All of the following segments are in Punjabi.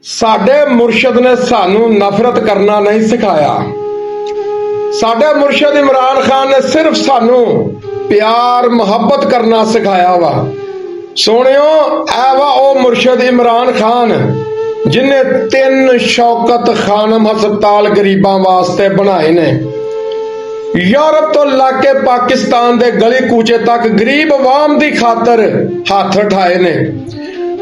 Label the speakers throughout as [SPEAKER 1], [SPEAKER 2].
[SPEAKER 1] साडे मुर्शद ने सानू नफरत करना नहीं सिखाया। साडे मुर्शद इमरान खान ने सिर्फ सानू प्यार मुहब्बत करना सिखाया वा। सोनियो ऐ वा ओ मुर्शद इमरान खान जिन्हें 3 शौकत खानम हस्पताल गरीबां वास्ते बनाए ने। यूरोप तो लाके पाकिस्तान दे गली कूचे तक गरीब अवाम दी खातर हाथ उठाए ने।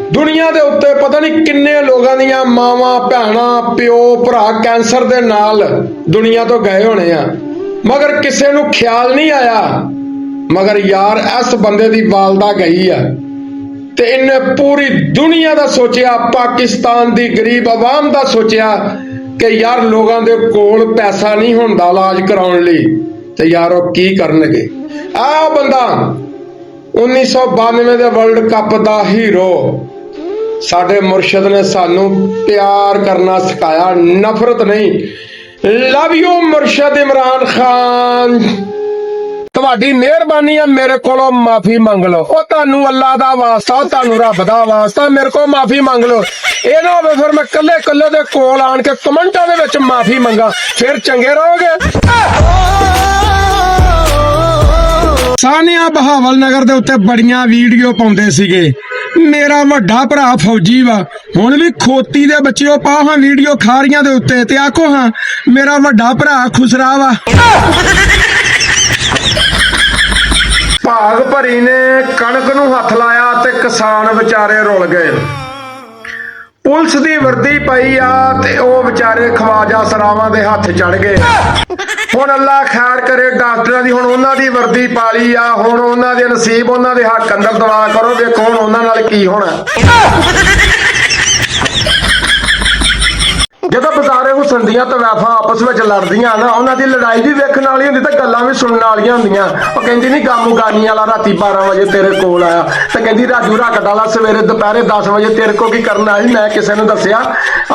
[SPEAKER 1] दुनिया दे उत्ते पता नहीं किन्ने लोगां दियां मावां भैणां प्यो भरा कैंसर दे नाल दुनिया तो गए होने आ, मगर किसे नू ख्याल नहीं आया मगर यार इस बंदे दी वालदा गई आ ते इन्हें पूरी दुनिया दा सोचिया, पाकिस्तान दी गरीब अवाम दा सोचिया कि यार लोगां दे कोल पैसा नहीं हुंदा इलाज कराउण लई ते यार ओह की करनगे। आ बंदा 1992 दे वर्ल्ड कप दा हीरो साडे मुर्शद ने सानू प्यार करना सिखाया, नफरत नहीं। लव यू मुर्शद इमरान खान। तुहाडी मेहरबानी है, मेरे कोलों माफी मंग लो। ओ तानू अल्लाह दा वास्ता, तानू रब दा वास्ता मेरे को माफी मंग लो। ये ना होवे फिर मैं कल्ले कल्ले दे कोल आन के कमेंटां दे विच माफी मंगा, फिर चंगे रहोगे। सानिया बहावल नगर दे उत्ते बड़ियां वीडियो पाउंदे सीगे। मेरा वड्डा भरा फौजी वा, हुण भी खोती दे बच्चिओ पा हां वीडियो खारियां दे उत्ते ते आखो हां मेरा वड्डा भरा खुसरा वा। भाग भरी ने कणक नूं हथ लाया ते किसान विचारे रुल गए। पुलिस दी वर्दी पई आ ते ओ विचारे खवाजा सरावां दे हथ चढ़ गए। हुण अल्लाह खैर करे डॉक्टरां दी, हुण उन्हां दी वर्दी पाली आ, हुण उन्हां दे नसीब उन्हां दे हक अंदर दुआ करो, देखो हुण उन्हां नाल की होना। ਜਦੋਂ ਬਜ਼ਾਰੇ ਹੁਸਨਦੀਆਂ ਤਵੈਫਾਂ ਆਪਸ ਵਿੱਚ ਲੜਦੀਆਂ ਨਾ, ਉਹਨਾਂ ਦੀ ਲੜਾਈ ਵੀ ਵੇਖਣ ਵਾਲੀ ਹੁੰਦੀ ਤੇ ਗੱਲਾਂ ਵੀ ਸੁਣਨ ਵਾਲੀਆਂ ਹੁੰਦੀਆਂ। ਉਹ ਕਹਿੰਦੀ ਨਹੀਂ ਗਾਮੂ ਗਾਨੀ ਵਾਲਾ ਰਾਤੀ 12 ਵਜੇ ਤੇਰੇ ਕੋਲ ਆਇਆ ਤੇ ਕਹਿੰਦੀ ਰਾਜੂ ਰਕਟ ਵਾਲਾ ਸਵੇਰੇ ਦੁਪਹਿਰੇ 10 ਵਜੇ ਤੇਰੇ ਕੋਲ ਕੀ ਕਰਨ ਆਈ, ਮੈਂ ਕਿਸੇ ਨੂੰ ਦੱਸਿਆ।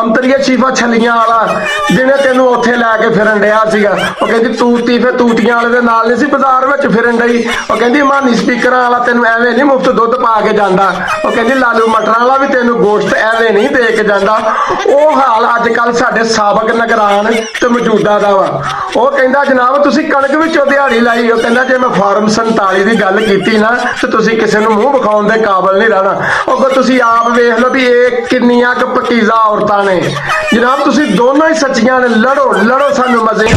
[SPEAKER 1] ਅੰਤਰੀਏ ਸ਼ੀਫਾ ਛਲੀਆਂ ਵਾਲਾ ਜਿਹਨੇ ਤੈਨੂੰ ਉੱਥੇ ਲੈ ਕੇ ਫਿਰਨ ਡਿਆ ਸੀਗਾ, ਉਹ ਕਹਿੰਦੀ ਤੂਤੀ ਫੇ ਤੂਤੀਆਂ ਵਾਲੇ ਦੇ ਨਾਲ ਨਹੀਂ ਸੀ ਬਾਜ਼ਾਰ ਵਿੱਚ ਫਿਰਨ ਡਈ। ਉਹ ਕਹਿੰਦੀ ਮਾਨੀ ਸਪੀਕਰਾਂ ਵਾਲਾ ਤੈਨੂੰ ਐਵੇਂ ਨਹੀਂ ਮੁਫਤ ਦੁੱਧ ਪਾ ਕੇ ਜਾਂਦਾ। ਉਹ ਕਹਿੰਦੀ ਲਾਲੂ ਮਟਰਾਂ ਵਾਲਾ ਵੀ ਤੈਨੂੰ ਗੋਸ਼ਤ ਐਵੇਂ ਨਹੀਂ ਦੇ ਕੇ ਜਾਂਦਾ। ਉਹ ਹਾਲ ਅੱਜ ਕੱਲ ਸਾਡੇ ਸਾਬਕ ਨਿਗਰਾਨ ਤੇ ਮੌਜੂਦਾ ਦਾ ਵਾ। ਉਹ ਕਹਿੰਦਾ ਜਨਾਬ ਤੁਸੀਂ ਕਣਕ ਵਿੱਚੋਂ ਦਿਹਾੜੀ ਲਾਈ। ਉਹ ਕਹਿੰਦਾ ਜੇ ਮੈਂ ਫਾਰਮ 47 ਦੀ ਗੱਲ ਕੀਤੀ ਨਾ ਤੇ ਤੁਸੀਂ ਕਿਸੇ ਨੂੰ ਮੂੰਹ ਵਿਖਾਉਣ ਦੇ ਕਾਬਲ ਨਹੀਂ ਰਹਿਣਾ। ਉਹ ਤੁਸੀਂ ਆਪ ਵੇਖ ਲਓ ਵੀ ਇਹ ਕਿੰਨੀਆਂ ਕੁ ਪਕੀਜ਼ਾ ਔਰਤਾਂ ਨੇ। ਜਨਾਬ ਤੁਸੀਂ ਦੋਨੋਂ ਹੀ ਸੱਚੀਆਂ ਨੇ, ਲੜੋ ਲੜੋ ਸਾਨੂੰ ਮਜ਼ੇ।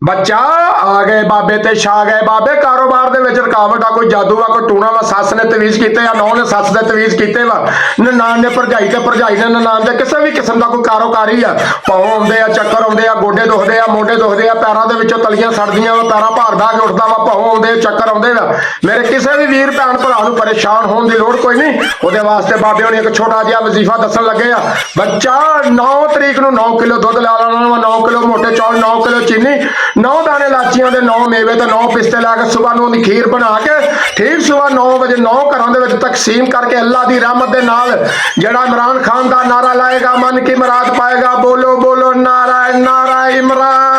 [SPEAKER 1] ਬੱਚਾ ਆ ਗਏ ਬਾਬੇ ਤੇ ਛਾ ਗਏ ਬਾਬੇ। ਕਾਰੋਬਾਰ ਦੇ ਵਿੱਚ ਰੁਕਾਵਟ ਆ, ਕੋਈ ਜਾਦੂ ਆ, ਕੋਈ ਟੂਣਾ ਵਾ, ਸੱਸ ਨੇ ਤਵੀਜ਼ ਕੀਤੇ ਆ, ਨੌਂ ਨੇ ਸੱਸ ਦੇ ਤਵੀਜ਼ ਕੀਤੇ ਵਾ, ਨਨਾਣ ਨੇ ਭਰਜਾਈ ਤੇ ਭਰਜਾਈ ਨੇ ਨਨਾਣ ਦੇ, ਕਿਸੇ ਵੀ ਕਿਸਮ ਦਾ ਕੋਈ ਕਾਰੋਕਾਰੀ ਆ। ਪਾਉ ਆਉਂਦੇ ਆ, ਚੱਕਰ ਆਉਂਦੇ ਆ, ਗੋਡੇ ਦੁਖਦੇ ਆ, ਮੋਢੇ ਦੁਖਦੇ ਆ, ਪੈਰਾਂ ਦੇ ਵਿੱਚੋਂ ਤਲੀਆਂ ਸੜਦੀਆਂ ਵਾ, ਪੈਰਾਂ ਭਾਰ ਦਾ ਕੇ ਉੱਠਦਾ ਵਾ, ਪਾਉ ਆਉਂਦੇ ਚੱਕਰ ਆਉਂਦੇ ਵਾ। ਮੇਰੇ ਕਿਸੇ ਵੀ ਵੀਰ ਭੈਣ ਭਰਾ ਨੂੰ ਪਰੇਸ਼ਾਨ ਹੋਣ ਦੀ ਲੋੜ ਕੋਈ ਨਹੀਂ। ਉਹਦੇ ਵਾਸਤੇ ਬਾਬੇ ਹੋਣੀ ਇੱਕ ਛੋਟਾ ਜਿਹਾ ਵਜ਼ੀਫਾ ਦੱਸਣ ਲੱਗੇ ਆ। ਬੱਚਾ 9 ਤਰੀਕ ਨੂੰ 9 ਕਿਲੋ ਦੁੱਧ ਲੈ ਲੈਣਾ ਵਾ, 9 ਕਿਲੋ ਮੋਟੇ ਚੌਲ, 9 ਕਿਲੋ ਚੀਨੀ, 9 ਦਾਣੇ ਲਾਚੀਆਂ ਦੇ, 9 ਮੇਵੇ ਤੇ 9 ਪਿਸਤੇ ਲਾ ਕੇ ਸੁਬਾਹ ਨੂੰ ਦੀ ਖੀਰ ਬਣਾ ਕੇ ਠੀਕ ਸੁਬਾਹ 9 ਵਜੇ 9 ਘਰਾਂ ਦੇ ਵਿੱਚ ਤਕਸੀਮ ਕਰਕੇ ਅੱਲਾਹ ਦੀ ਰਹਿਮਤ ਦੇ ਨਾਲ ਜਿਹੜਾ ਇਮਰਾਨ ਖਾਨ ਦਾ ਨਾਰਾ ਲਾਏਗਾ ਮਨ ਕੀ ਮੁਰਾਦ ਪਾਏਗਾ। ਬੋਲੋ ਬੋਲੋ ਨਾਰਾ ਨਾਰਾ ਇਮਰਾਨ।